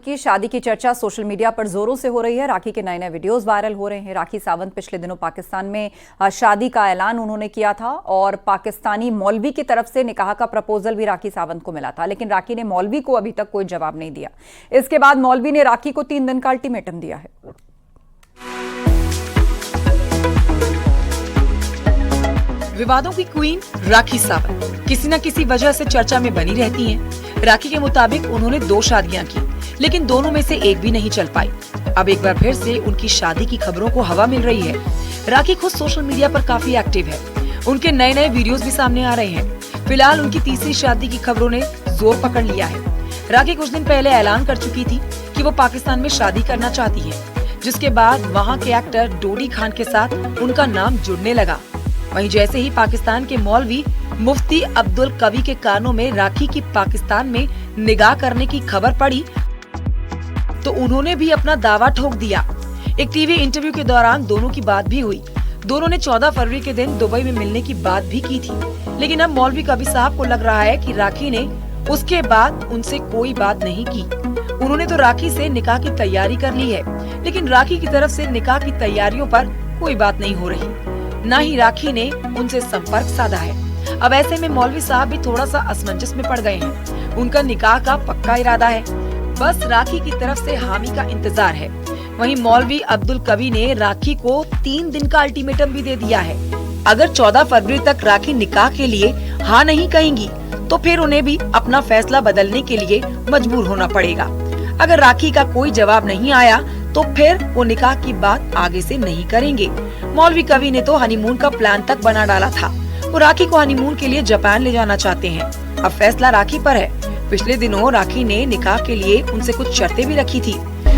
की शादी की चर्चा सोशल मीडिया पर जोरों से हो रही है। राखी के नए नए वीडियोस वायरल हो रहे हैं। राखी सावंत पिछले दिनों पाकिस्तान में शादी का ऐलान उन्होंने किया था और पाकिस्तानी मौलवी की तरफ से निकाह का प्रपोजल भी राखी सावंत को मिला था, लेकिन राखी ने मौलवी को अभी तक कोई जवाब नहीं दिया। इसके बाद मौलवी ने राखी को 3 दिन का अल्टीमेटम दिया है। विवादों की क्वीन राखी सावंत किसी न किसी वजह से चर्चा में बनी रहती हैं। राखी के मुताबिक उन्होंने 2 शादियां की, लेकिन दोनों में से एक भी नहीं चल पाई। अब एक बार फिर से उनकी शादी की खबरों को हवा मिल रही है। राखी खुद सोशल मीडिया पर काफी एक्टिव है। उनके नए नए वीडियोस भी सामने आ रहे हैं। फिलहाल उनकी तीसरी शादी की खबरों ने जोर पकड़ लिया है। राखी कुछ दिन पहले ऐलान कर चुकी थी कि वो पाकिस्तान में शादी करना चाहती है, जिसके बाद वहाँ के एक्टर डोडी खान के साथ उनका नाम जुड़ने लगा। वहीं जैसे ही पाकिस्तान के मौलवी मुफ्ती अब्दुल कवी के कानों में राखी की पाकिस्तान में निगाह करने की खबर पड़ी, तो उन्होंने भी अपना दावा ठोक दिया। एक टीवी इंटरव्यू के दौरान दोनों की बात भी हुई। दोनों ने 14 फरवरी के दिन दुबई में मिलने की बात भी की थी, लेकिन अब मौलवी कवी साहब को लग रहा है कि राखी ने उसके बाद उनसे कोई बात नहीं की। उन्होंने तो राखी से निकाह की तैयारी कर ली है, लेकिन राखी की तरफ से निकाह की तैयारियों पर कोई बात नहीं हो रही, न ही राखी ने उनसे संपर्क साधा है। अब ऐसे में मौलवी साहब भी थोड़ा सा असमंजस में पड़ गए हैं। उनका निकाह का पक्का इरादा है, बस राखी की तरफ से हामी का इंतजार है। वहीं मौलवी अब्दुल कवी ने राखी को 3 दिन का अल्टीमेटम भी दे दिया है। अगर 14 फरवरी तक राखी निकाह के लिए हाँ नहीं कहेंगी, तो फिर उन्हें भी अपना फैसला बदलने के लिए मजबूर होना पड़ेगा। अगर राखी का कोई जवाब नहीं आया, तो फिर वो निकाह की बात आगे से नहीं करेंगे। मौलवी कवी ने तो हनीमून का प्लान तक बना डाला था। वो राखी को हनीमून के लिए जापान ले जाना चाहते हैं। अब फैसला राखी पर है। पिछले दिनों राखी ने निकाह के लिए उनसे कुछ शर्तें भी रखी थी।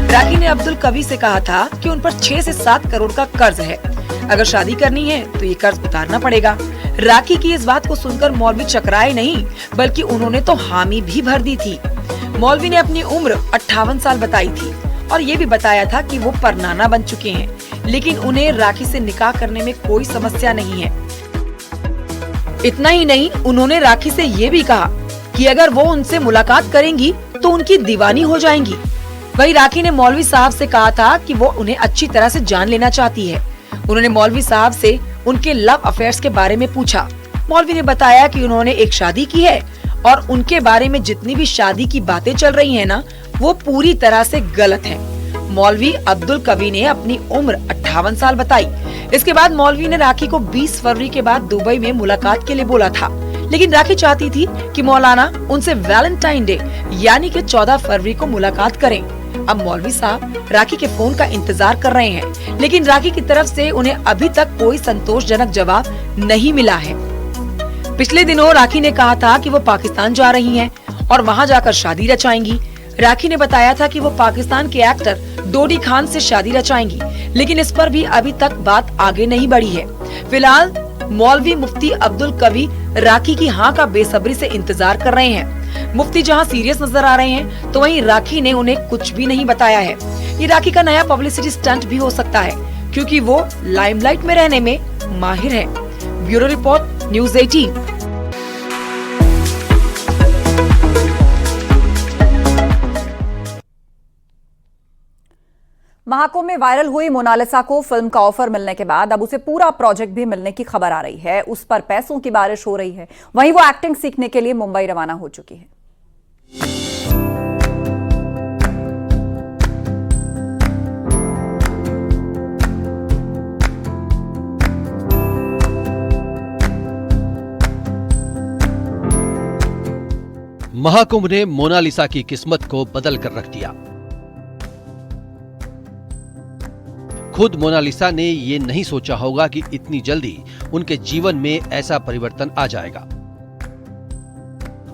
राखी ने अब्दुल कवी से कहा था कि उन पर 6 से 7 करोड़ का कर्ज है। अगर शादी करनी है तो ये कर्ज उतारना पड़ेगा। राखी की इस बात को सुनकर मौलवी चकराए नहीं, बल्कि उन्होंने तो हामी भी भर दी थी। मौलवी ने अपनी उम्र 58 साल बताई थी और ये भी बताया था कि वो परनाना बन चुके हैं, लेकिन उन्हें राखी से निकाह करने में कोई समस्या नहीं है। इतना ही नहीं, उन्होंने राखी से ये भी कहा कि अगर वो उनसे मुलाकात करेंगी तो उनकी दीवानी हो जाएंगी। वहीं राखी ने मौलवी साहब से कहा था कि वो उन्हें अच्छी तरह से जान लेना चाहती है। उन्होंने मौलवी साहब से उनके लव अफेयर्स के बारे में पूछा। मौलवी ने बताया कि उन्होंने एक शादी की है और उनके बारे में जितनी भी शादी की बातें चल रही है ना, वो पूरी तरह से गलत है। मौलवी अब्दुल कवी ने अपनी उम्र 58 साल बताई। इसके बाद मौलवी ने राखी को 20 फरवरी के बाद दुबई में मुलाकात के लिए बोला था, लेकिन राखी चाहती थी कि मौलाना उनसे वैलेंटाइन डे यानी कि 14 फरवरी को मुलाकात करें। अब मौलवी साहब राखी के फोन का इंतजार कर रहे हैं, लेकिन राखी की तरफ से उन्हें अभी तक कोई संतोषजनक जवाब नहीं मिला है। पिछले दिनों राखी ने कहा था कि वो पाकिस्तान जा रही हैं और वहां जाकर शादी रचाएंगी। राखी ने बताया था कि वो पाकिस्तान के एक्टर डोडी खान से शादी रचाएंगी, लेकिन इस पर भी अभी तक बात आगे नहीं बढ़ी है। फिलहाल मौलवी मुफ्ती अब्दुल कवी राखी की हाँ का बेसब्री से इंतजार कर रहे हैं। मुफ्ती जहां सीरियस नजर आ रहे हैं, तो वहीं राखी ने उन्हें कुछ भी नहीं बताया है। ये राखी का नया पब्लिसिटी स्टंट भी हो सकता है, क्योंकि वो लाइमलाइट में रहने में माहिर है। Bureau report, news 18। महाकुंभ में वायरल हुई मोनालिसा को फिल्म का ऑफर मिलने के बाद अब उसे पूरा प्रोजेक्ट भी मिलने की खबर आ रही है। उस पर पैसों की बारिश हो रही है। वहीं वो एक्टिंग सीखने के लिए मुंबई रवाना हो चुकी है। महाकुंभ ने मोनालिसा की किस्मत को बदल कर रख दिया। खुद मोनालिसा ने ये नहीं सोचा होगा कि इतनी जल्दी उनके जीवन में ऐसा परिवर्तन आ जाएगा।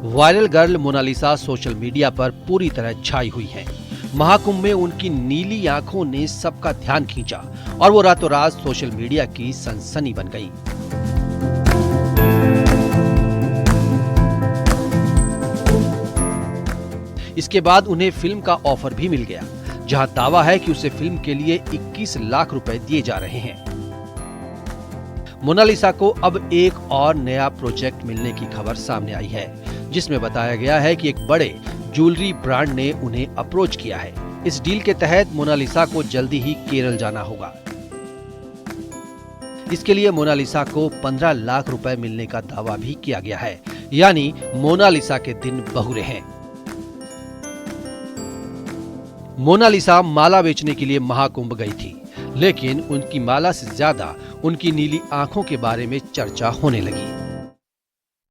Viral girl Monalisa social media पर पूरी तरह छाई हुई हैं। महाकुंभ में उनकी नीली आंखों ने सबका ध्यान खींचा और वो रातों रात सोशल मीडिया की सनसनी बन गई। इसके बाद उन्हें फिल्म का ऑफर भी मिल गया, जहां दावा है कि उसे फिल्म के लिए 21 लाख रुपए दिए जा रहे हैं। मोनालिसा को अब एक और नया प्रोजेक्ट मिलने की खबर सामने आई है, जिसमें बताया गया है कि एक बड़े ज्वेलरी ब्रांड ने उन्हें अप्रोच किया है। इस डील के तहत मोनालिसा को जल्दी ही केरल जाना होगा। इसके लिए मोनालिसा को 15 लाख रुपए मिलने का दावा भी किया गया है, यानी मोनालिसा के दिन बहुरे हैं। मोनालिसा माला बेचने के लिए महाकुंभ गई थी, लेकिन उनकी माला से ज्यादा उनकी नीली आंखों के बारे में चर्चा होने लगी।